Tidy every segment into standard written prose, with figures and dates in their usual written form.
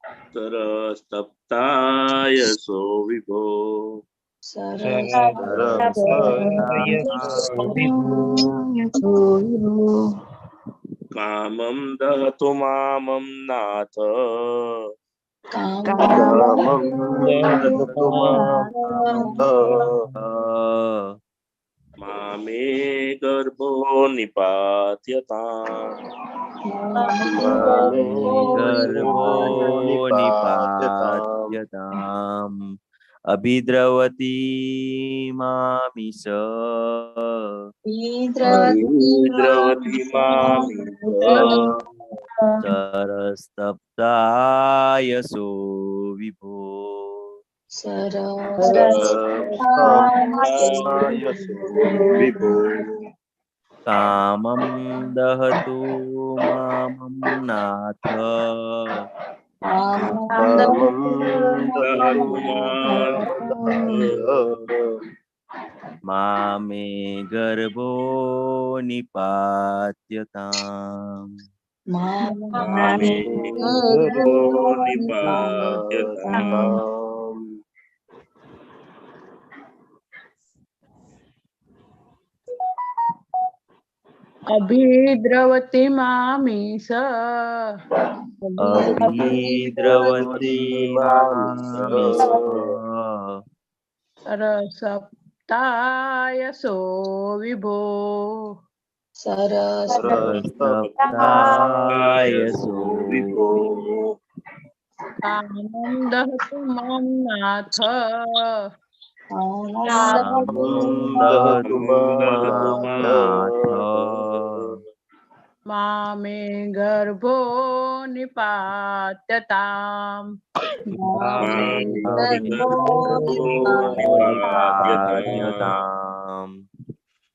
સરસ્તપ્તાયસો વિભો કામમ દહતુ મામમ નાથ મામે ગર્ભો નિપાત્યતા અભિદ્રવતી મામિષ સરસ્તપ્તાયસો વિભો કામમ દહતુ મામમ નાથ મામે ગર્ભો નિપાત્યતામ અભિદ્રવતી મામીશ સરસપ્તાયસો વિભો કામમ દહતુ મામ નાથ મામે ગર્ભો નિપાત્યતામ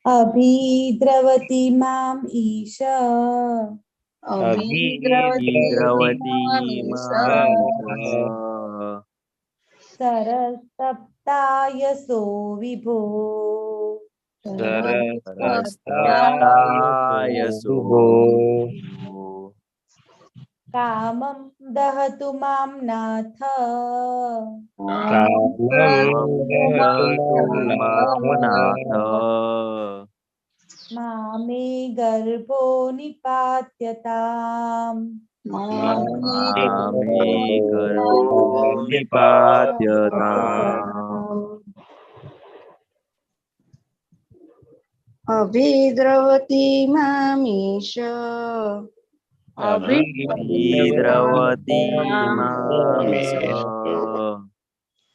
અભિદ્રવતી મામ ઈશ સરસપ્તાયસો વિભો કામમ દહતુ મામ નાથ મામે ગર્ભો નિપાત્યતામ અભિદ્રવતી મામીશ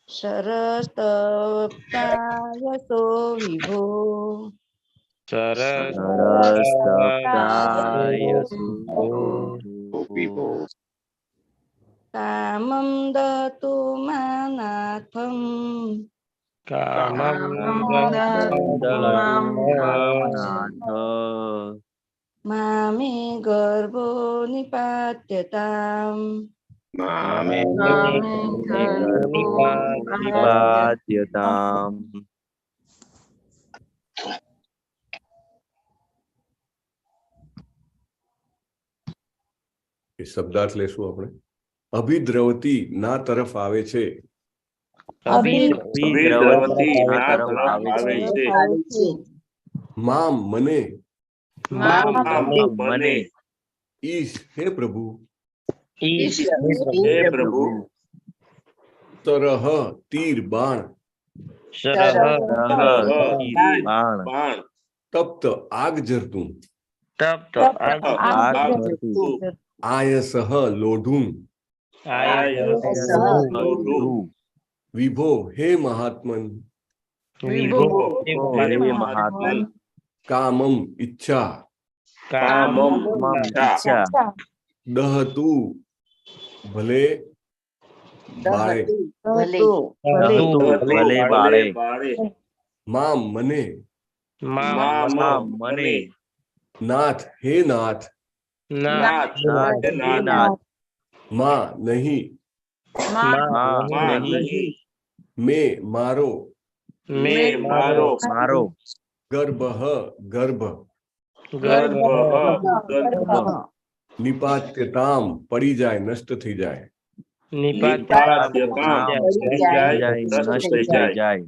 સરસ્તપ્તાયસો વિભો કામમ દહતુ માનાથમ મામે ગર્ભો નિપાત્યતામ એ શબ્દાર્થ લેશું આપણે. અભિદ્રવતી ના તરફ આવે છે. મામ મને ઈશ હે પ્રભુ તરહ તીર બાણ તપ્ત આગ જરતું આયસહ લોઢું વિભો હે મહાત્મન કામમ ઈચ્છા દહતુ ભલે બાળે મામ મને નાથ હે નાથ માં નહીં મેં મારો ગર્ભ ગર્ભ નિપાત્યતામ પડી જાય નષ્ટ થઈ જાય નિપાત્ય કામ થઈ જાય, નષ્ટ થઈ જાય.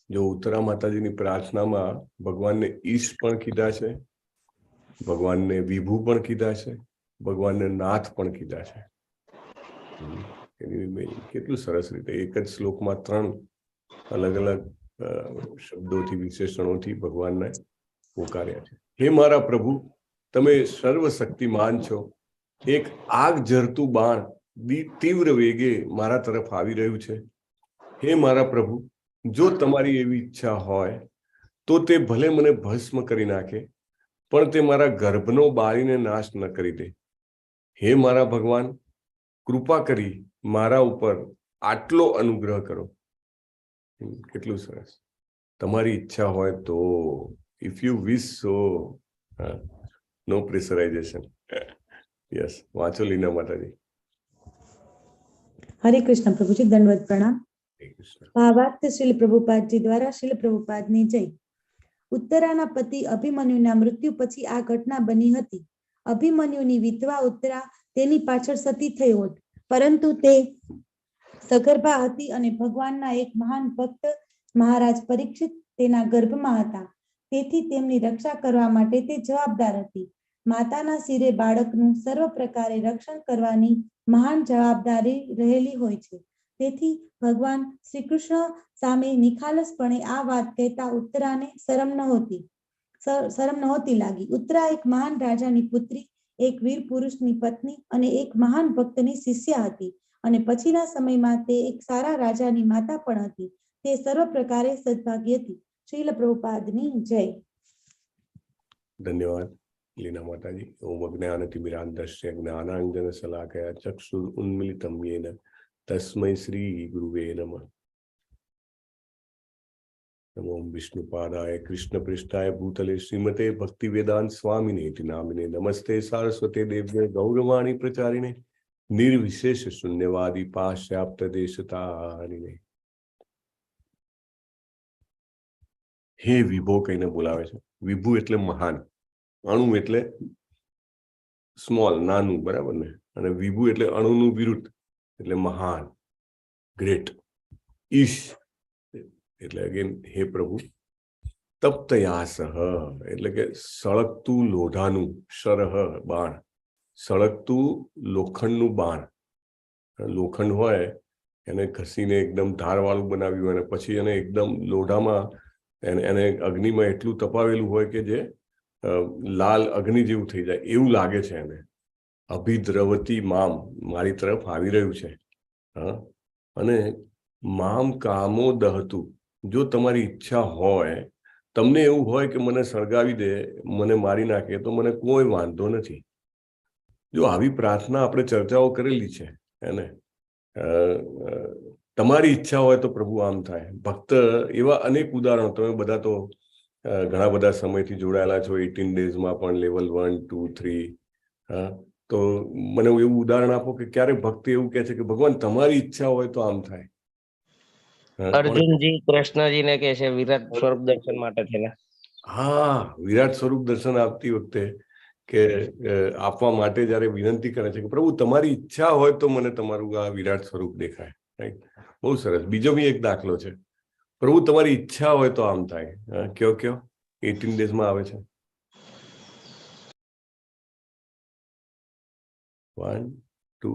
જો ઉત્તરા માતાજીની પ્રાર્થનામાં ભગવાનને ઈશ પણ કીધા છે, ભગવાનને વિભુ પણ કીધા છે, ભગવાનને નાથ પણ કીધા છે. કેટલું સરસ રીતે એક જ શ્લોકમાં 3 અલગ અલગ શબ્દોથી, વિશેષણોથી ભગવાનને પોકાર્યા છે. હે મારા પ્રભુ, તમે સર્વશક્તિમાન છો. એક આગ ઝરતું બાણ તીવ્ર વેગે મારા તરફ આવી રહ્યું છે. હે મારા પ્રભુ, જો તમારી એવી ઈચ્છા હોય તો તે ભલે મને ભસ્મ કરી નાખે, પણ તે મારા ગર્ભનો બાળીને નાશ ન કરી દે. હે મારા ભગવાન, કૃપા કરી મારા ઉપર આટલો અનુગ્રહ કરો. કેટલું સરસ. તમારી ઈચ્છા હોય તો, if you wish so, no pressurisation. Yes, વાંચો લીના માતાજી. હરે કૃષ્ણ પ્રભુજી, દંડવત પ્રણામ. ભાવાર્થ શ્રીલ પ્રભુપાદજી દ્વારા શ્રીલ પ્રભુપાદની જય. ઉત્તરાના પતિ અભિમન્યુના મૃત્યુ પછી આ ઘટના બની હતી. અભિમન્યુની વિધવા ઉત્તરા તેની પાછળ સતી થઈ હોત, પરંતુ તે સગર્ભા હતી અને ભગવાનના એક મહાન ભક્ત મહારાજ પરીક્ષિત તેના ગર્ભમાં હતા. તેથી તેમની રક્ષા કરવા માટે તે જવાબદાર હતી. માતાના શિરે બાળકનું સર્વ પ્રકારે રક્ષણ કરવાની મહાન જવાબદારી રહેલી હોય છે. તેથી ભગવાન શ્રી કૃષ્ણ સામે નિખાલસપણે આ વાત કહેતા ઉત્તરાને શરમ નહોતી લાગી. ઉત્તરા એક મહાન રાજાની પુત્રી, એક વીર પુરુષની પત્ની અને એક મહાન ભક્તની શિષ્યા હતી, અને પછીના સમયમાં તે એક સારા રાજાની માતા પણ હતી. તે સર્વ પ્રકારે સદભાગી હતી. શ્રીલ પ્રભુપાદની જય. ધન્યવાદ લીના માતાજી. ઓમ અજ્ઞાનતિમિરાન્ધસ્ય જ્ઞાનાંજન શલાકયા ચક્ષુર ઉન્મિલિતમ યેન તસ્મૈ શ્રી ગુરુવે નમઃ. નમો વિષ્ણુપાદાય કૃષ્ણ પૃષ્ઠાય ભૂતલે શ્રીમતે ભક્તિ વેદાંત સ્વામિને નામિને નમસ્તે સારસ્વતે દેવ્ય ગૌરવાણી પ્રચારિણે નિર્વિશેષ શૂન્યવાદી પાશ્ચાપ્ત દેશતારિણે. હે વિભો કહીને બોલાવે છે. વિભુ એટલે મહાન, અણુ એટલે સ્મોલ, નાનું, બરાબર ને? અને વિભુ એટલે અણુનું વિરુદ્ધ, એટલે મહાન, ગ્રેટ. ઈશ એટલે અગેન હે પ્રભુ. તપ્તયાસહ એટલે કે સળગતું લોઢાનું, શરહ બાણ, સળગતું લોખંડનું બાણ. લોખંડ હોય એને ઘસીને એકદમ ધારવાળું બનાવ્યું હોય અને પછી એને એકદમ લોઢામાં એને અગ્નિમાં એટલું તપાવેલું હોય કે જે લાલ અગ્નિ જેવું થઈ જાય એવું લાગે છે એને. અભિદ્રવતી મામ, મારી તરફ આવી રહ્યું છે. હા, અને મામ કામો દહતું, જો તમારી ઈચ્છા હોય, તમને એવું હોય કે મને સળગાવી દે, મને મારી નાખે, તો મને કોઈ વાંધો નથી. જો આવી પ્રાર્થના આપણે ચર્ચાઓ કરેલી છે એને, તમારી ઈચ્છા હોય તો પ્રભુ આમ થાય. ભક્ત એવા અનેક ઉદાહરણો, તમે બધા તો ઘણા બધા સમયથી જોડાયેલા છો, 18 ડેઝમાં પણ લેવલ 1, 2, 3. હા, તો મને એવું ઉદાહરણ આપો કે ક્યારે ભક્ત એવું કહે છે કે ભગવાન તમારી ઈચ્છા હોય તો આમ થાય. અર્જુનજી કૃષ્ણજીને કહે છે વિરાટ સ્વરૂપ દર્શન માટે થયેલા. હા, વિરાટ સ્વરૂપ દર્શન આપતી વખતે કે આપવા માટે જયારે વિનંતી કરે છે કે પ્રભુ તમારી ઈચ્છા હોય તો મને તમારું આ વિરાટ સ્વરૂપ દેખાય. રાઈટ, બહુ સરસ. બીજો બી એક દાખલો છે, પ્રભુ તમારી ઈચ્છા હોય તો આમ થાય. કયો 18 ડેઝમાં આવે છે. 1, 2,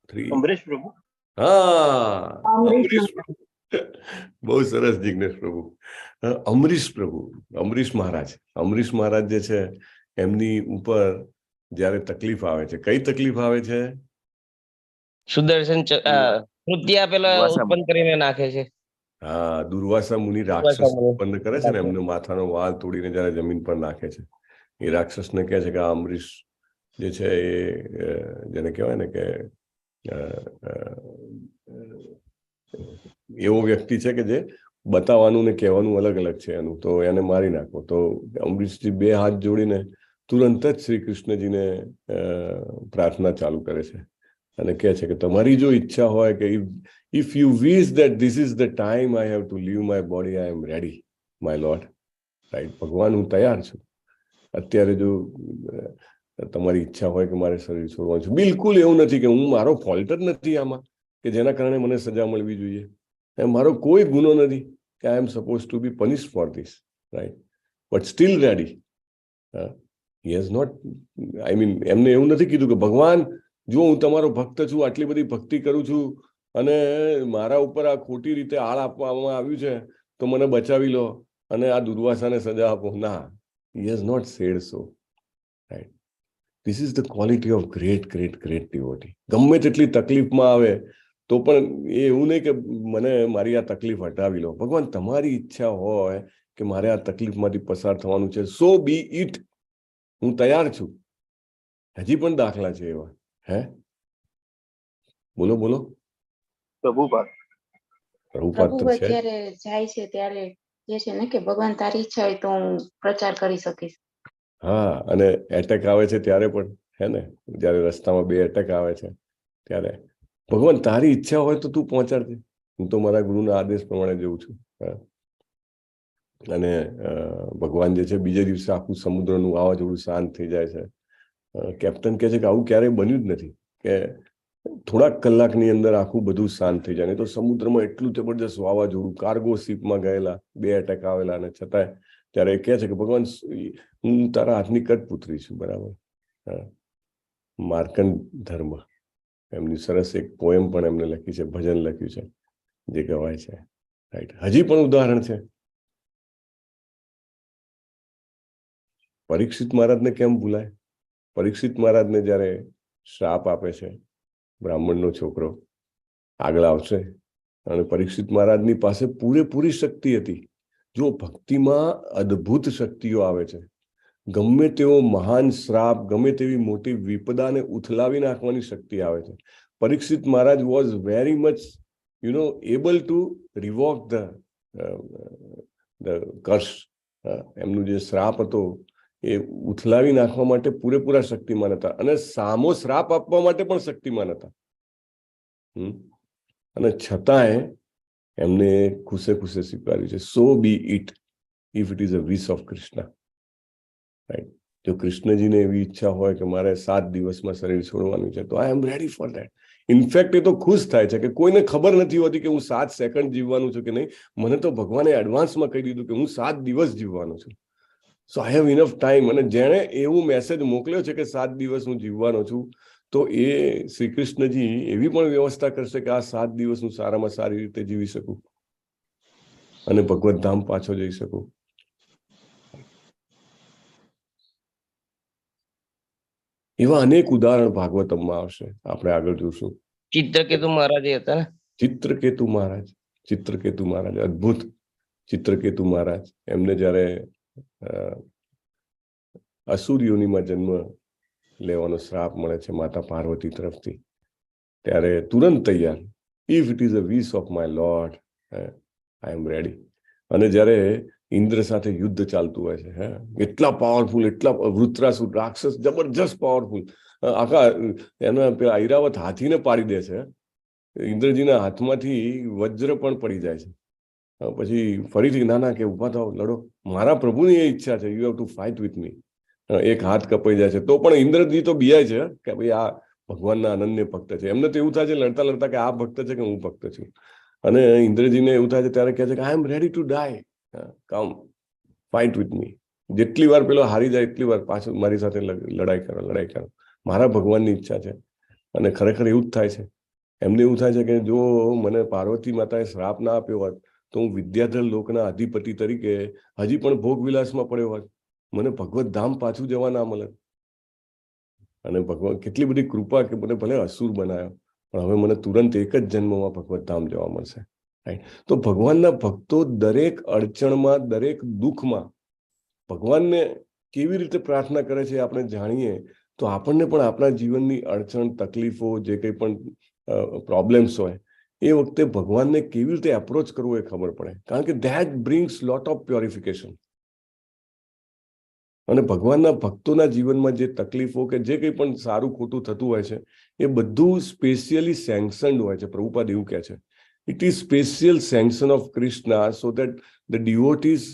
3. અમરીશ પ્રભુ. હા, અમરીશ પ્રભુ. બહુ સરસ જિગ્નેશ પ્રભુ. અમરીશ પ્રભુ, અમરીશ મહારાજ જે છે એમની ઉપર જયારે તકલીફ આવે છે, કઈ તકલીફ આવે છે? સુદર્શન કૃત્યા પેલા ઉત્પન્ન કરીને નાખે છે. હા, દુર્વાસા મુનિ રાક્ષસ ઉત્પન્ન કરે છે ને, એમનો માથાનો વાળ તોડીને જયારે જમીન પર નાખે છે. એ રાક્ષસને કહે છે કે આ અમરીશ જે છે એ જેને કહેવાય ને કે એવો વ્યક્તિ છે કે જે બતાવવાનું ને કહેવાનું અલગ અલગ છે એનું, તો એને મારી નાખો. તો અમરીશજી 2 હાથ જોડીને તુરંત જ શ્રી કૃષ્ણજીને પ્રાર્થના ચાલુ કરે છે અને કહે છે કે તમારી જો ઈચ્છા હોય કે if you wish that this is the time I have to leave my body, I am ready, my Lord. Right, ભગવાન હું તૈયાર છું. અત્યારે જો તમારી ઈચ્છા હોય કે મારે શરીર છોડવાનું છે. બિલકુલ એવું નથી કે હું મારો ફોલ્ટ જ નથી આમાં કે જેના કારણે મને સજા મળવી જોઈએ. મારો કોઈ ગુનો નથી કે I am suppose to be punish for this, right? But still ready. He has not, I mean એમને એવું નથી કીધું કે ભગવાન જો હું તમારો ભક્ત છું, આટલી બધી ભક્તિ કરું છું અને મારા ઉપર આ ખોટી રીતે આળ આપવામાં આવ્યું છે તો મને બચાવી લો અને આ દુર્વાસાને સજા આપો. ના, he has not said so, right? This is the quality of great devotee. ગમે તેટલી તકલીફમાં આવે તો પણ એ એવું નહીં કે મને મારી આ તકલીફ હટાવી લો. ભગવાન તમારી ઈચ્છા હોય કે મારે આ તકલીફમાંથી પસાર થવાનું છે, સો બી ઇટ, હું તૈયાર છું. હજી પણ દાખલા છે એવા. બોલો બોલો. પ્રભુપાદ પ્રભુપાદ તો છે. જ્યારે જાય છે ત્યારે જે છે ને કે ભગવાન તારી ઈચ્છા હોય તો હું પ્રચાર કરી શકીશ. હા, અને એટેક આવે છે ત્યારે પણ, હે ને, જયારે રસ્તામાં 2 એટેક આવે છે ત્યારે ભગવાન તારી ઈચ્છા હોય તો તું પહોંચાડજે, હું તો મારા ગુરુના આદેશ પ્રમાણે જઉં છું. અને ભગવાન જે છે બીજે દિવસે આખું સમુદ્રનું વાવાઝોડું શાંત થઈ જાય છે. કેપ્ટન કહે છે કે આવું ક્યારેય બન્યું જ નથી કે થોડાક કલાકની અંદર આખું બધું શાંત થઈ જાય. નહીં તો સમુદ્રમાં એટલું જબરજસ્ત વાવાઝોડું, કાર્ગો શિપમાં ગયેલા, 2 એટેક આવેલા, અને છતાંય ત્યારે એ કહે છે કે ભગવાન હું તારા હાથની કઠપુતળી છું, બરાબર? માર્કંડ ધર્મ, એમની સરસ એક પોએમ પણ એમને લખી છે, ભજન લખ્યું છે જે કહેવાય છે, રાઈટ? હજી પણ ઉદાહરણ છે. પરીક્ષિત મહારાજને કેમ ભૂલાય? પરીક્ષિત મહારાજને જ્યારે શ્રાપ આપે છે બ્રાહ્મણનો છોકરો, આગળ આવશે, અને પરીક્ષિત મહારાજની પાસે પૂરેપૂરી શક્તિ હતી. જો ભક્તિમાં અદ્ભુત શક્તિઓ આવે છે. ગમે તેવો મહાન શ્રાપ, ગમે તેવી મોટી વિપદાને ઉથલાવી નાખવાની શક્તિ આવે છે. Parikshit Maharaj was very much able to revoke the curse. એમનું જે શ્રાપ હતો એ ઉથલાવી નાખવા માટે પૂરેપૂરા શક્તિમાન હતા, અને સામો શ્રાપ આપવા માટે પણ શક્તિમાન હતા. અને છતાંય એમને ખુશે ખુશે સ્વીકાર્યું છે. So be it if it is a wish of Krishna, right? જો કૃષ્ણજીને એવી ઈચ્છા હોય કે મારે 7 દિવસમાં શરીર છોડવાનું છે તો આઈ am ready for that. In fact એ તો ખુશ થાય છે કે કોઈને ખબર નથી હોતી કે હું 7 સેકન્ડ જીવવાનું છું કે નહીં. મને તો ભગવાને એડવાન્સમાં કહી દીધું કે હું 7 દિવસ જીવવાનો છું. સો આઈ હેવ ઇનફ ટાઈમ. અને જેણે એવું મેસેજ મોકલ્યો છે કે 7 દિવસ હું જીવવાનો છું, તો એ શ્રી કૃષ્ણજી એવી પણ વ્યવસ્થા કરશે કે આ 7 દિવસ હું સારામાં સારી રીતે જીવી શકું અને ભગવત ધામ પાછો જઈ શકું. એવા અનેક ઉદાહરણ ભાગવતમમાં આવશે, આપણે આગળ જોશું. ચિત્રકેતુ મહારાજ હતા ને? ચિત્રકેતુ મહારાજ અદ્ભુત. ચિત્રકેતુ મહારાજ, એમને જયારે અસુર યોનિમાં જન્મ લેવાનો શ્રાપ મળે છે માતા પાર્વતી તરફથી, ત્યારે તુરંત તૈયાર, if it is a wish of my lord, I am ready. અને જયારે ઇન્દ્ર સાથે યુદ્ધ ચાલતું હોય છે, એટલા પાવરફુલ, એટલા વૃત્રાસુર રાક્ષસ જબરજસ્ત પાવરફુલ, આખા એના પેલા ઐરાવત હાથીને પાડી દે છે. ઇન્દ્રજીના હાથમાંથી વજ્ર પણ પડી જાય છે. પછી ફરીથી ના કે ઉભા થાવ, લડો, મારા પ્રભુની એ ઈચ્છા છે, you have to fight with મી. એક હાથ કપાઈ જાય છે તો પણ ઇન્દ્રજી તો બિયાય છે કે ભાઈ આ ભગવાનના અનન્ય ભક્ત છે. એમને તો એવું થાય છે લડતા લડતા કે આ ભક્ત છે કે હું ભક્ત છું. અને ઇન્દ્રજીને એવું થાય છે ત્યારે કહે છે કે I am ready to die, come fight with me. જેટલી વાર પેલો હારી જાય એટલી વાર પાછું મારી સાથે લડાઈ કરો. મારા ભગવાનની ઈચ્છા છે. અને ખરેખર એવું જ થાય છે. એમને એવું થાય છે કે જો મને પાર્વતી માતાએ શ્રાપ ના આપ્યો હોત તો હું વિદ્યાધર લોકના અધિપતિ તરીકે હજી પણ ભોગ વિલાસમાં પડ્યો હોત, મને ભગવત ધામ પાછું જવા ના મળે. અને ભગવાન કેટલી બધી કૃપા કે મને ભલે અસુર બનાવ્યો પણ હવે મને તુરંત એક જ જન્મમાં ભગવત ધામ જવા મળશે, રાઈટ? તો ભગવાનના ભક્તો દરેક અડચણમાં, દરેક દુઃખમાં ભગવાનને કેવી રીતે પ્રાર્થના કરે છે આપણે જાણીએ તો આપણને પણ આપણા જીવનની અડચણ, તકલીફો, જે કંઈ પણ પ્રોબ્લેમ્સ હોય એ વખતે ભગવાનને કેવી રીતે એપ્રોચ કરવો એ ખબર પડે. કારણ કે that brings lot of purification. અને ભગવાનના ભક્તોના જીવનમાં જે તકલીફો કે જે કંઈ પણ સારું ખોટું થતું હોય છે એ બધું સ્પેશિયલી સેન્કશન્ડ હોય છે. પ્રભુપાદ એવું કહે છે, it is special sanction of Krishna so that the devotees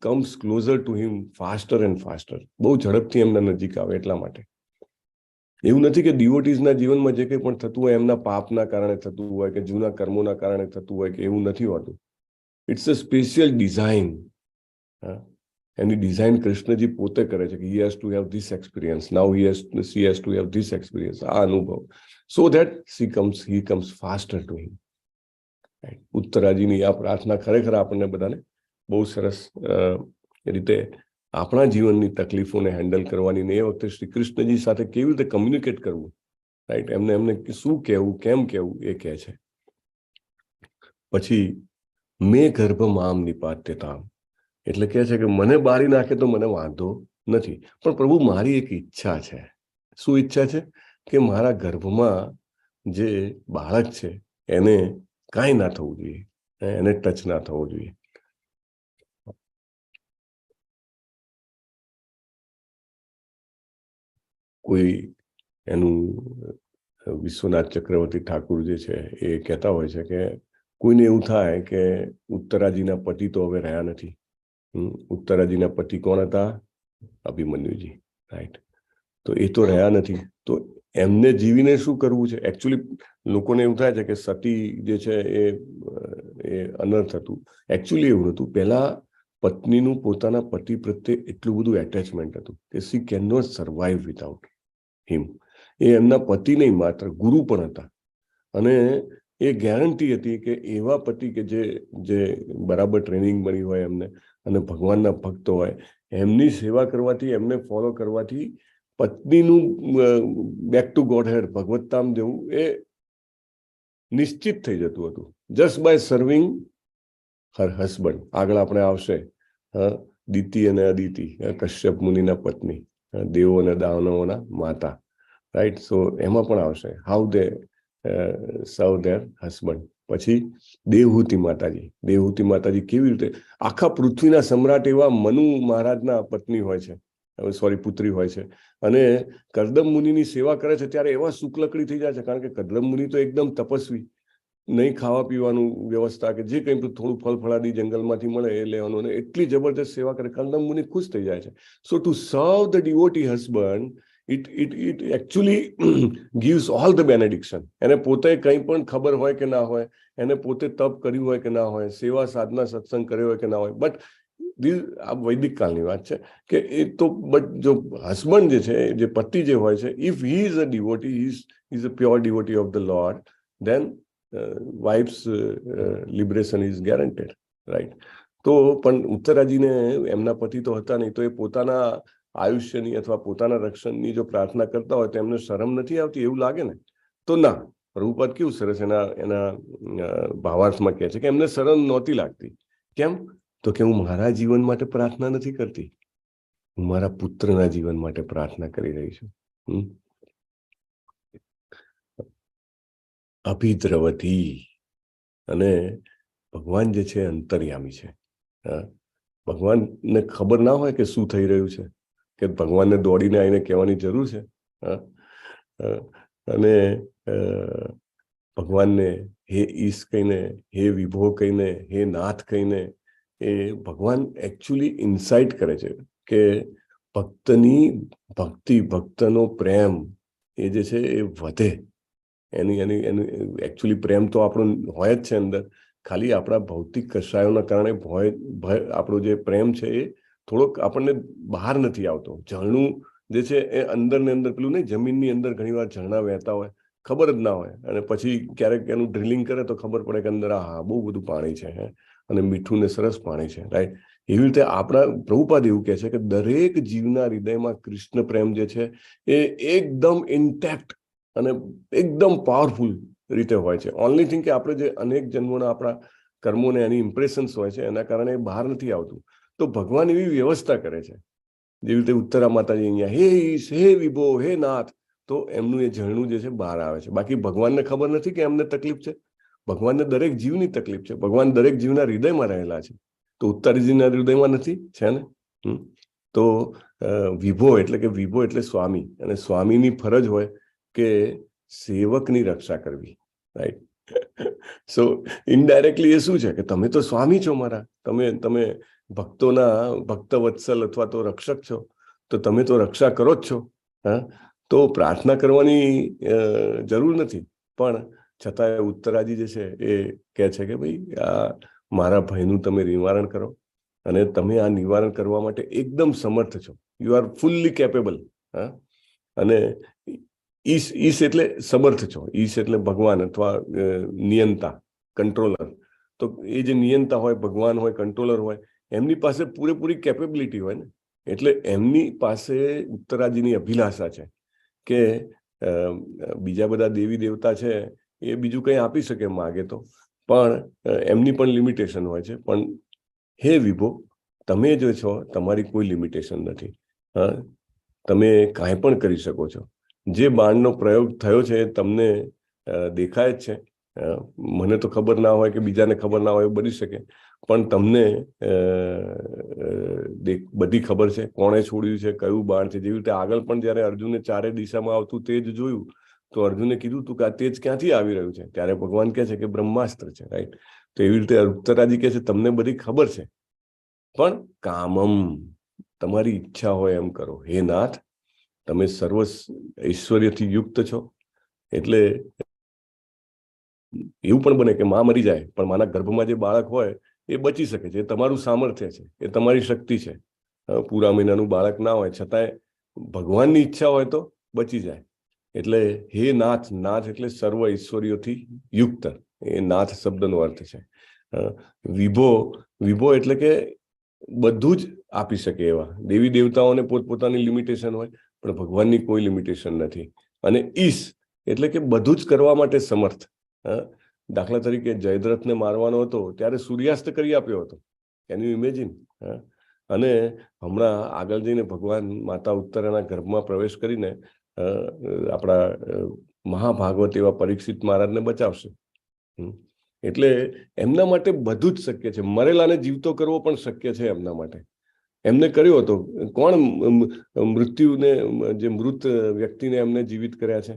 comes closer to him faster and faster. બહુ ઝડપથી એમના નજીક આવે એટલા માટે. એવું નથી કે ડિવોટીઝના જીવનમાં જે કંઈ પણ થતું હોય એમના પાપના કારણે થતું હોય કે જૂના કર્મોના કારણે થતું હોય કે એવું નથી હોતું. It's a special design. એની ડિઝાઇન કૃષ્ણજી પોતે કરે છે કે he has to have this experience, now she has to have this experience, આ અનુભવ, so that he comes faster to him. ઉત્તરાજીની આ પ્રાર્થના ખરેખર આપણને બધાને બહુ સરસ રીતે આપણા જીવનની તકલીફોને હેન્ડલ કરવાની ને એ વખતે શ્રી કૃષ્ણજી સાથે કેવી રીતે કમ્યુનિકેટ કરવું, રાઈટ, એમને શું કહેવું, કેમ કહેવું, એ કહે છે. પછી મેં ગર્ભમાં નિપાત્યતામ, એટલે કહે છે કે મને બાળી નાખે તો મને વાંધો નથી, પણ પ્રભુ મારી એક ઈચ્છા છે. શું ઈચ્છા છે? કે મારા ગર્ભમાં જે બાળક છે એને કાંઈ ના થવું જોઈએ, એને ટચ ના થવો જોઈએ. કોઈ એનું વિશ્વનાથ ચક્રવર્તી ઠાકુર જે છે એ કહેતા હોય છે કે કોઈને એવું થાય કે ઉત્તરાજીના પતિ તો હવે રહ્યા નથી. ઉત્તરાજીના પતિ કોણ હતા? અભિમન્યુજી, રાઈટ. તો એ તો રહ્યા નથી, તો એમને જીવીને શું કરવું છે? એકચ્યુઅલી લોકોને એવું થાય છે કે સતી જે છે એ અનર્થ હતું. એકચ્યુઅલી એવું હતું, પહેલા પત્નીનું પોતાના પતિ પ્રત્યે એટલું બધું એટેચમેન્ટ હતું કે she can not survive without him. એ એમના પતિ નહીં, માત્ર ગુરુ પણ હતા. અને એ ગેરંટી હતી કે એવા પતિ કે જે બરાબર ટ્રેનિંગ મળી હોય એમને અને ભગવાનના ભક્ત હોય, એમની સેવા કરવાથી, એમને ફોલો કરવાથી પત્નીનું બેક ટુ ગોડ હેડ, ભગવત્તામ જેવું એ નિશ્ચિત થઈ જતું હતું, just by serving her husband. આગળ આપણે આવશે દિતિ અને અદિતિ, કશ્યપ મુનિના પત્ની, દેવો અને દાનવોના માતા, રાઈટ. સો એમાં પણ આવશે હાઉ દે સર્વ ધેર હસબન્ડ. પછી દેવહૂતિ માતાજી કેવી રીતે આખા પૃથ્વીના સમ્રાટ એવા મનુ મહારાજના પત્ની હોય છે, પુત્રી હોય છે, અને કદમ મુનિની સેવા કરે છે ત્યારે એવા શુક્લકડી થઈ જાય છે, કારણ કે કદમ મુનિ તો એકદમ તપસ્વી, નહીં ખાવા પીવાનું વ્યવસ્થા કે જે કંઈ થોડું ફળ ફળાદી જંગલમાંથી મળે એ લેવાનું, અને એટલી જબરદસ્ત સેવા કરે, કદમ મુનિ ખુશ થઈ જાય છે. So to serve the devotee husband, it actually gives all the benediction. એને પોતે કંઈ પણ ખબર હોય કે ના હોય, એને પોતે તપ કર્યું હોય કે ના હોય, સેવા સાધના સત્સંગ કર્યો હોય કે ના હોય, બટ આ વૈદિક કાળની વાત છે કે એ તો, બટ જો હસબન્ડ જે છે, જે પતિ જે હોય છે, if he is a devotee, he is a pure devotee of the lord, then wife's liberation is guaranteed, right. તો પણ ઉત્તરાજીને એમના પતિ તો હતા નહીં, તો એ પોતાના આયુષ્યની અથવા પોતાના રક્ષણની જો પ્રાર્થના કરતા હોય તો એમને શરમ નથી આવતી એવું લાગે ને? તો ના, પ્રભુપાદ કેવું સરસ એના ભાવાર્થમાં કહે છે કે એમને શરમ નહોતી લાગતી. કેમ? તો કે હું મારા જીવન માટે પ્રાર્થના નથી કરતી, હું મારા પુત્રના જીવન માટે પ્રાર્થના કરી રહી છું. અભિદ્રવતી, અને ભગવાન જે છે અંતર્યામી છે. ભગવાનને ખબર ના હોય કે શું થઈ રહ્યું છે, કે ભગવાનને દોડીને આવીને કહેવાની જરૂર છે? અને ભગવાનને હે ઈશ કહીને, હે વિભો કહીને, હે નાથ કહીને એ ભગવાન એકચ્યુઅલી ઇન્સાઇટ કરે છે કે ભક્તની ભક્તિ, ભક્તનો પ્રેમ એ જે છે એ વધે. એની એકચ્યુઅલી પ્રેમ તો આપણો હોય જ છે અંદર, ખાલી આપણા ભૌતિક કષાયોના કારણે આપણો જે પ્રેમ છે એ થોડોક આપણને બહાર નથી આવતો. ઝરણું જે છે એ અંદર ને અંદર, પેલું નહીં, જમીનની અંદર ઘણી વાર ઝરણા વહેતા હોય, ખબર જ ના હોય, અને પછી ક્યારેક એનું ડ્રિલિંગ કરે તો ખબર પડે કે અંદર હા બહુ બધું પાણી છે, અને મીઠું ને સરસ પાણી છે, રાઈટ. એવી રીતે આપણા પ્રભુપાદ એવું કહે છે કે દરેક જીવના હૃદયમાં કૃષ્ણ પ્રેમ જે છે એ એકદમ ઇન્ટેક્ટ અને એકદમ પાવરફુલ રીતે હોય છે. ઓનલી થિંગ કે આપણે જે અનેક જન્મોના આપણા કર્મોને એની ઇમ્પ્રેશન્સ હોય છે એના કારણે બહાર નથી આવતું. તો ભગવાન એવી વ્યવસ્થા કરે છે, જેવી રીતે ઉત્તરા માતાજી અહીંયા હે ઈશ, હે વિભો, હે નાથ, તો એમનું એ ઝરણું જે છે બહાર આવે છે. બાકી ભગવાનને ખબર નથી કે એમને તકલીફ છે, ભગવાનને દરેક જીવની તકલીફ છે, ભગવાન દરેક જીવના હૃદયમાં રહેલા છે. તો ઉત્તરાજીના હૃદયમાં નથી, છે ને? તો વિભો એટલે સ્વામી, અને સ્વામીની ફરજ હોય કે સેવકની રક્ષા કરવી, રાઈટ. સો ઇનડાયરેક્ટલી એ શું છે કે તમે તો સ્વામી છો મારા, તમે ભક્તોના ભક્ત વત્સલ અથવા તો રક્ષક છો, તો તમે તો રક્ષા કરો જ છો. તો પ્રાર્થના કરવાની જરૂર નથી, પણ છતાં ઉત્તરાજી જે છે એ કહે છે કે ભાઈ આ મારા ભયનું તમે નિવારણ કરો, અને તમે આ નિવારણ કરવા માટે એકદમ સમર્થ છો, યુ આર ફુલ્લી કેપેબલ. હા, અને ઈશ એટલે સમર્થ છો, ઈશ એટલે ભગવાન અથવા નિયંતા, કંટ્રોલર. તો એ જે નિયંતા હોય, ભગવાન હોય, કંટ્રોલર હોય, એમની પાસે પૂરેપૂરી કેપેબિલિટી હોય ને, એટલે એમની પાસે ઉત્તરાજીની અભિલાષા છે કે બીજા બધા દેવી દેવતા છે એ બીજું કંઈ આપી શકે માગે તો, પણ એમની પણ લિમિટેશન હોય છે. પણ હે વિભો, તમે જો છો તમારી કોઈ લિમિટેશન નથી. હા, તમે કાંઈ પણ કરી શકો છો. જે બાણનો પ્રયોગ થયો છે તમને દેખાય જ છે. મને તો ખબર ના હોય કે બીજાને ખબર ના હોય, એવું બની શકે, પણ તમને બધી ખબર છે કોણે છોડ્યું છે, કયું બાણ છે. જેવી રીતે આગળ પણ જયારે અર્જુને ચારે દિશામાં આવતું તેજ જોયું, તો અર્જુને કીધું તું કે આ તેજ ક્યાંથી આવી રહ્યું છે, ત્યારે ભગવાન કહે છે કે બ્રહ્માસ્ત્ર છે, રાઈટ. તો એવી રીતે ઉત્તરાજી કહે છે તમને બધી ખબર છે, પણ કામમ, તમારી ઈચ્છા હોય એમ કરો. હે નાથ, તમે સર્વ ઐશ્વર્યથી યુક્ત છો, એટલે એવું પણ બને કે માં મરી જાય પણ માના ગર્ભમાં જે બાળક હોય એ બચી શકે છે. એ તમારું સામર્થ્ય છે, એ તમારી શક્તિ છે. પૂરા મહિનાનું બાળક ના હોય છતાંય ભગવાનની ઈચ્છા હોય તો બચી જાય. એટલે હે નાથ, નાથ એટલે સર્વ ઐશ્વર્યોથી યુક્ત, એ નાથ શબ્દનો અર્થ છે. વિભો, વિભો એટલે કે બધું જ આપી શકે એવા. દેવી દેવતાઓને પોતપોતાની લિમિટેશન હોય, પણ ભગવાનની કોઈ લિમિટેશન નથી. અને ઈશ એટલે કે બધું જ કરવા માટે સમર્થ. દાખલા તરીકે જયદ્રથને મારવાનો હતો ત્યારે સૂર્યાસ્ત કરી આપ્યો હતો. Can you imagine? અને હમણાં આગળ જઈને ભગવાન માતા ઉત્તરાના ગર્ભમાં પ્રવેશ કરીને આપણા મહાભાગવત એવા પરીક્ષિત મહારાજને બચાવશે. એટલે એમના માટે બધું જ શક્ય છે. મરેલાને જીવતો કરવો પણ શક્ય છે એમના માટે. એમને કર્યો હતો. કોણ મૃત્યુને, જે મૃત વ્યક્તિને એમને જીવિત કર્યા છે,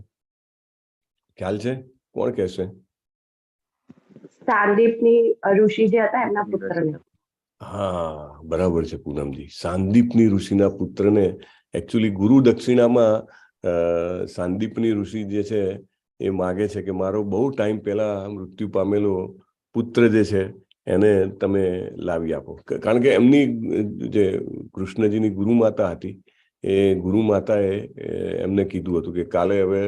ખ્યાલ છે? કોણ કહેશે? સાંદીપની ઋષિ જે હતા એમના પુત્રને. હા, બરાબર છે પૂનમજી. સાંદીપની ઋષિના પુત્રને એકચ્યુઅલી ગુરુ દક્ષિણામાં સાંદીપની ઋષિ જે છે એ માગે છે કે મારો બહુ ટાઈમ પહેલા મૃત્યુ પામેલો પુત્ર જે છે એને તમે લાવી આપો. કારણ કે એમની જે કૃષ્ણજીની ગુરુ માતા હતી, એ ગુરુ માતાએ એમને કીધું હતું કે કાલે હવે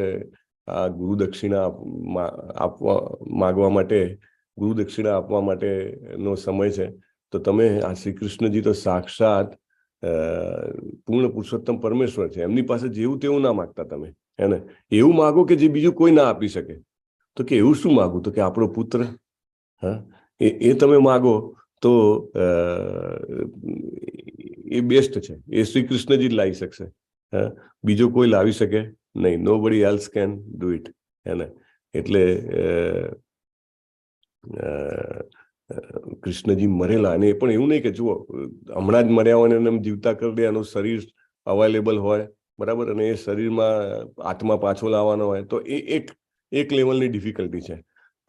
આ ગુરુ દક્ષિણા આપવા માગવા માટે, ગુરુ દક્ષિણા આપવા માટેનો સમય છે. તો તમે આ શ્રી કૃષ્ણજી તો સાક્ષાત પૂર્ણ પુરુષોત્તમ પરમેશ્વર છે, એમની પાસે જેવું તેવું ના માગતા તમે, એને એવું માગો કે જે બીજું કોઈ ના આપી શકે. તો કે એવું શું માગું? તો કે આપણો પુત્ર. હા, એ તમે માગો તો એ બેસ્ટ છે, એ શ્રી કૃષ્ણજી જ લાવી શકશે. હા, બીજો કોઈ લાવી શકે નહીં. Nobody else can do it. એને એટલે કૃષ્ણજી મરેલા, અને એ પણ એવું નહીં કે જુઓ હમણાં જ મર્યા હોય ને એમ જીવતા કરી દે, એનું શરીર અવેલેબલ હોય, બરાબર, અને એ શરીરમાં આત્મા પાછો લાવવાનો હોય, તો એ એક લેવલની ડિફિકલ્ટી છે.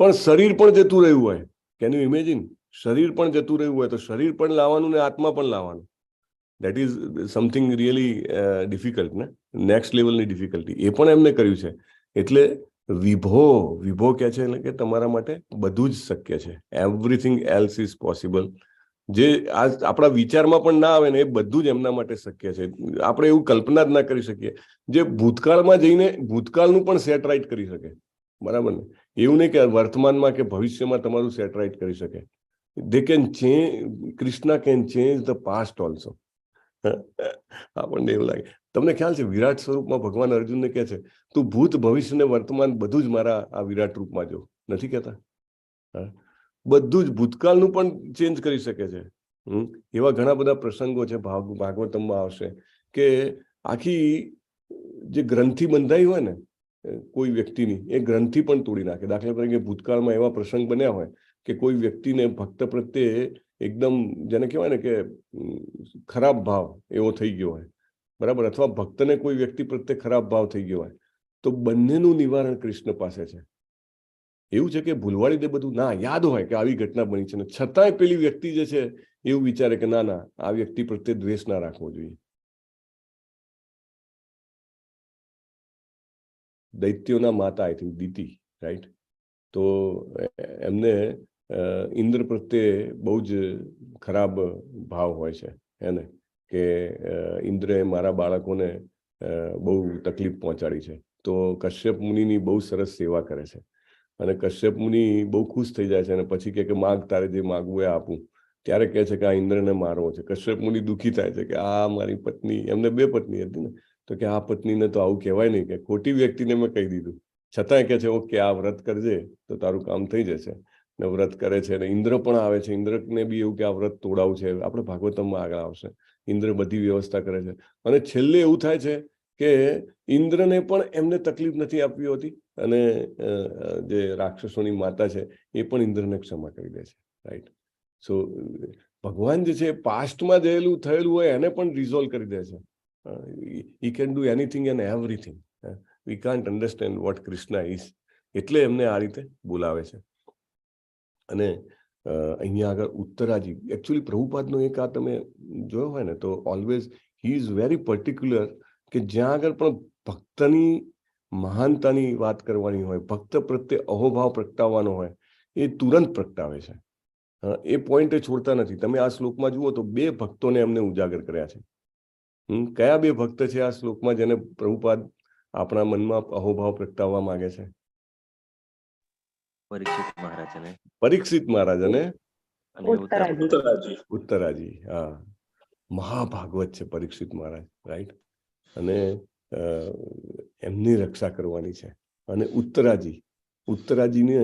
પણ શરીર પણ જતું રહ્યું હોય, કેન યુ ઇમેજિન? શરીર પણ જતું રહ્યું હોય તો શરીર પણ લાવવાનું ને આત્મા પણ લાવવાનું. That is something really difficult ને, નેક્સ્ટ લેવલની ડિફિકલ્ટી. એ પણ એમને કર્યું છે. એટલે વિભો, વિભો કહે છે એટલે કે તમારા માટે બધું જ શક્ય છે. Everything else is possible. જે આ આપણા વિચારમાં પણ ના આવે ને એ બધું જ એમના માટે શક્ય છે. આપણે એવું કલ્પના જ ના કરી શકીએ. જે ભૂતકાળમાં જઈને ભૂતકાળનું પણ સેટ રાઈટ કરી શકે, બરાબર ને? એવું નહીં કે વર્તમાનમાં કે ભવિષ્યમાં તમારું સેટ રાઈટ કરી શકે. they can change, Krishna can change the past also. આપણને એવું લાગે. તમને ખ્યાલ છે વિરાટ સ્વરૂપમાં ભગવાન અર્જુનને કહે છે તું ભૂત ભવિષ્ય ને વર્તમાન બધું જ મારા આ વિરાટ રૂપમાં જો, નથી કહેતા? બધું જ ભૂતકાળનું પણ ચેન્જ કરી શકે છે. એવા ઘણા બધા પ્રસંગો છે, ભાગવતમમાં આવશે કે આખી જે ગ્રંથિ બંધાઈ હોય ને કોઈ વ્યક્તિની, એ ગ્રંથિ પણ તોડી નાખે. દાખલા તરીકે ભૂતકાળમાં એવા પ્રસંગ બન્યા હોય કે કોઈ વ્યક્તિને ભક્ત પ્રત્યે એકદમ, જેને કહેવાય ને કે ખરાબ ભાવ એવો થઈ ગયો હોય, બરાબર, અથવા ભક્તને કોઈ વ્યક્તિ પ્રત્યે ખરાબ ભાવ થઈ ગયો હોય, તો બંનેનું નિવારણ કૃષ્ણ પાસે છે. એવું છે કે ભૂલવાડી દે બધું, ના યાદ હોય કે આવી ઘટના બની છે, ને છતાંય પેલી વ્યક્તિ જે છે એવું વિચારે કે ના ના, આ વ્યક્તિ પ્રત્યે દ્વેષ ના રાખવો જોઈએ. દૈત્યોના માતા, આઈ થિંક દિતિ, રાઈટ? તો એમને ઇન્દ્ર પ્રત્યે બહુ જ ખરાબ ભાવ હોય છે એને, કે ઇન્દ્રએ મારા બાળકોને બહુ તકલીફ પહોંચાડી છે. તો કશ્યપ મુનિની બહુ સરસ સેવા કરે છે અને કશ્યપ મુનિ બહુ ખુશ થઈ જાય છે અને પછી કે માગ, તારે જે માગવું એ આપું. ત્યારે કહે છે કે આ ઇન્દ્રને મારવો છે. કશ્યપ મુનિ દુઃખી થાય છે કે આ મારી પત્ની, એમને 2 પત્ની હતી ને, તો કે આ પત્નીને તો આવું કહેવાય નહીં, કે ખોટી વ્યક્તિને મેં કહી દીધું. છતાંય કહે છે ઓકે આ વ્રત કરજે તો તારું કામ થઈ જશે. ને વ્રત કરે છે અને ઇન્દ્ર પણ આવે છે. ઇન્દ્રને બી એવું કે આ વ્રત તોડાવું છે. આપણે ભાગવતમમાં આગળ આવશે. ઇન્દ્ર બધી વ્યવસ્થા કરે છે અને છેલ્લે એવું થાય છે કે ઇન્દ્રને પણ એમને તકલીફ નથી આપવી હોતી અને જે રાક્ષસોની માતા છે એ પણ ઇન્દ્રને ક્ષમા કરી દે છે, રાઈટ? સો ભગવાન જે છે પાસ્ટમાં થયેલું હોય એને પણ રિઝોલ્વ કરી દે છે. he can do anything and everything. We can't understand what Krishna is. એટલે એમને આ રીતે બોલાવે છે. અને અહીંયા આગળ ઉત્તરાજી, એકચ્યુઅલી પ્રભુપાદનો એક આ તમે જોયો હોય ને તો always he is very particular, કે જ્યાં આગળ પણ ભક્તની મહાનતાની વાત કરવાની હોય, ભક્ત પ્રત્યે અહોભાવ પ્રગટાવવાનો હોય, એ તુરંત પ્રગટાવે છે. એ પોઈન્ટે છોડતા નથી. તમે આ શ્લોકમાં જુઓ તો 2 ભક્તોને એમને ઉજાગર કર્યા છે. કયા 2 ભક્ત છે આ શ્લોકમાં જેને પ્રભુપાદ આપણા મનમાં અહોભાવ પ્રગટાવવા માંગે છે? પરીક્ષિત મહારાજ અને ઉત્તરાજી. હા, મહાભાગવત છે પરીક્ષિત મહારાજ, રાઈટ? અને એમની રક્ષા કરવાની છે. અને ઉત્તરાજીને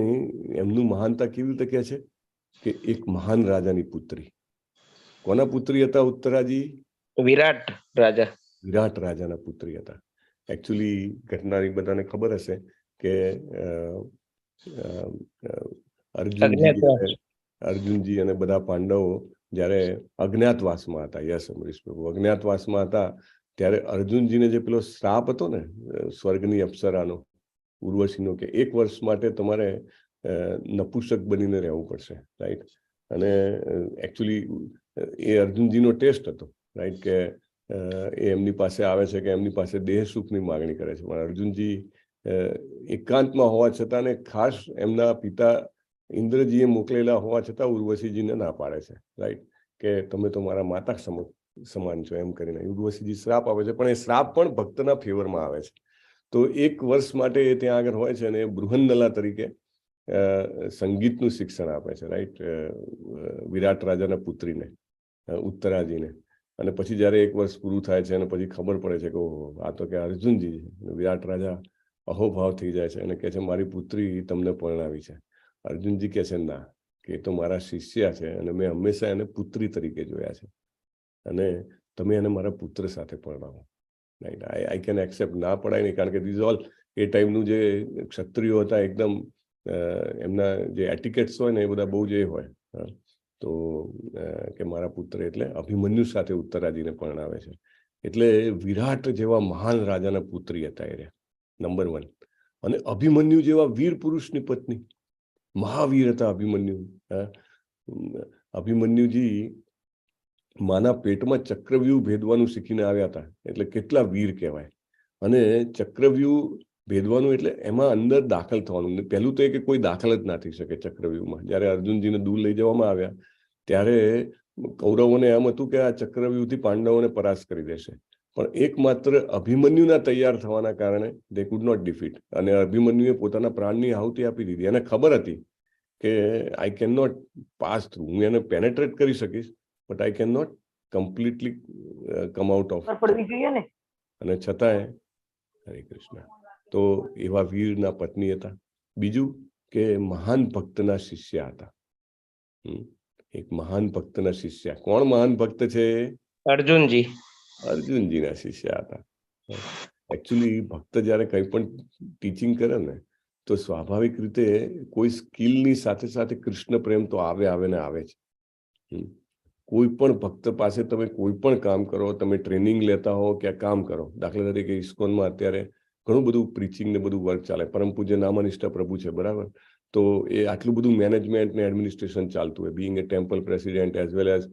એમનું મહાનતા કેવી રીતે કહે છે કે એક મહાન રાજાની પુત્રી. કોના પુત્રી હતા ઉત્તરાજી? વિરાટ રાજાના પુત્રી હતા. એકચ્યુઅલી ઘટનાની બધાને ખબર હશે કે અર્જુનજી અને બધા પાંડવો જ્યારે અજ્ઞાતવાસમાં હતા, યસ અમરીશ પ્રભુ, અજ્ઞાતવાસમાં હતા, ત્યારે અર્જુનજીને જે પેલો શ્રાપ હતો ને સ્વર્ગની અપ્સરાનો, ઉર્વશીનો, કે 1 વર્ષ માટે તમારે નપુંસક બનીને રહેવું પડશે, રાઈટ? અને એકચ્યુઅલી એ અર્જુનજીનો ટેસ્ટ હતો, રાઈટ? કે એ એમની પાસે આવે છે કે એમની પાસે દેહ સુખની માગણી કરે છે, પણ અર્જુનજી એકાંતમાં હોવા છતાં ને ખાસ એમના પિતા ઇન્દ્રજીએ મોકલેલા હોવા છતાં ઉર્વશીજીને ના પાડે છે, રાઈટ? કે તમે તો મારા માતા સમાન છો એમ કરીને ઉર્વશીજી શ્રાપ આપે છે. પણ એ શ્રાપ પણ ભક્તના ફેવરમાં આવે છે. તો 1 વર્ષ માટે એ ત્યાં આગળ હોય છે અને બૃહન્નલા તરીકે સંગીતનું શિક્ષણ આપે છે, રાઈટ? વિરાટ રાજાના પુત્રીને, ઉત્તરાજીને. અને પછી જયારે 1 વર્ષ પૂરું થાય છે અને પછી ખબર પડે છે કે ઓહો આ તો કે અર્જુનજી છે. વિરાટ રાજા અહોભાવ થઈ જાય છે અને કહે છે મારી પુત્રી તમને પરણાવી છે. અર્જુનજી કહે છે ના, કે એ તો મારા શિષ્યા છે અને મેં હંમેશા એને પુત્રી તરીકે જોયા છે અને તમે એને મારા પુત્ર સાથે પરણાવો, રાઈટ? I can accept. ના પડાય નહીં, કારણ કે ધીઝ ઓલ એ ટાઈમનું જે ક્ષત્રિયો હતા એકદમ એમના જે એટિકેટ્સ હોય ને એ બધા બહુ જ એ હોય. તો કે મારા પુત્ર એટલે અભિમન્યુ સાથે ઉત્તરાજીને પરણાવે છે. એટલે વિરાટ જેવા મહાન રાજાના પુત્રી હતા એ, નંબર 1. અને અભિમન્યુ જેવા વીર પુરુષની પત્ની, મહાવીર હતા અભિમન્યુ. અભિમન્યુજી માના પેટમાં ચક્રવ્યૂહ ભેદવાનું શીખીને આવ્યા હતા, એટલે કેટલા વીર કહેવાય. અને ચક્રવ્યૂહ ભેદવાનું એટલે એમાં અંદર દાખલ થવાનું. પહેલું તો એ કે કોઈ દાખલ જ ના થઈ શકે ચક્રવ્યૂહમાં. જ્યારે અર્જુનજીને દૂર લઈ જવામાં આવ્યા ત્યારે કૌરવોને એમ હતું કે આ ચક્રવ્યૂહથી પાંડવોને પરાસ્ત કરી દેશે, પણ એકમાત્ર અભિમન્યુના તૈયાર થવાના કારણે દે કુડ નોટ ડિફીટ. અને અભિમન્યુએ પોતાના પ્રાણની આહુતિ આપી દીધી. એને ખબર હતી કે I can not pass through, હું એને પેનેટ્રેટ કરી શકીશ but I can not completely come out of. અને છતાંય હરે કૃષ્ણ. તો એવા વીરના પત્ની હતા. બીજું કે મહાન ભક્તના શિષ્ય હતા. એક મહાન ભક્તના શિષ્ય. કોણ મહાન ભક્ત છે? અર્જુનજીના શિષ્ય હતા. એકચ્યુઅલી ભક્ત જ્યારે કંઈ પણ ટીચિંગ કરે ને તો સ્વાભાવિક રીતે કોઈ સ્કિલની સાથે સાથે કૃષ્ણ પ્રેમ તો આવે ને આવે છે. કોઈ પણ ભક્ત પાસે તમે કોઈ પણ કામ કરો, તમે ટ્રેનિંગ લેતા હો કે કામ કરો, દાખલા તરીકે ઇસ્કોનમાં અત્યારે ઘણું બધું પ્રીચિંગ ને બધું વર્ક ચાલે. પરમ પૂજ્ય નામાનિષ્ઠ પ્રભુ છે, બરાબર? તો એ આટલું બધું મેનેજમેન્ટ ને એડમિનિસ્ટ્રેશન ચાલતું હોય, being a temple president as well as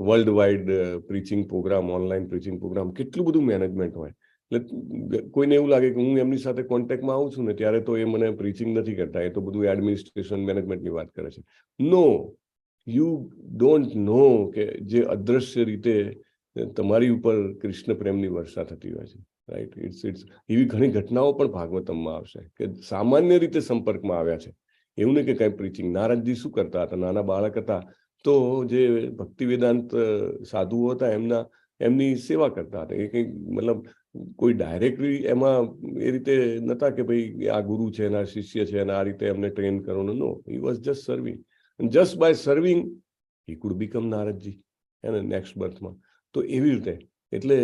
world wide preaching programme, online preaching programme, કેટલું બધું મેનેજમેન્ટ હોય. એટલે કોઈને એવું લાગે કે હું એમની સાથે કોન્ટેક્ટમાં આવું છું ને ત્યારે તો એ મને પ્રીચિંગ નથી કરતા, એ તો બધું એડમિનિસ્ટ્રેશન મેનેજમેન્ટની વાત કરે છે. નો, યુ ડોન્ટ નો કે જે અદ્રશ્ય રીતે તમારી ઉપર કૃષ્ણ પ્રેમની વર્ષા થતી હોય છે, રાઈટ? ઇટ્સ એવી ઘણી ઘટનાઓ પણ ભાગવતમમાં આવશે કે સામાન્ય રીતે સંપર્કમાં આવ્યા છે. એવું નહીં કે કઈ પ્રીચિંગ. નારદજી શું કરતા હતા? નાના બાળક હતા તો જે ભક્તિ વેદાંત સાધુઓ હતા એમની સેવા કરતા હતા. એ કઈ મતલબ કોઈ ડાયરેક્ટલી એમાં એ રીતે નતા કે ભાઈ આ ગુરુ છે, આ શિષ્ય છે અને આ રીતે એમને ટ્રેન કરવાનું. No, he was just serving. Just by serving he could become Naradji એને નેક્સ્ટ બર્થમાં. તો એવી રીતે એટલે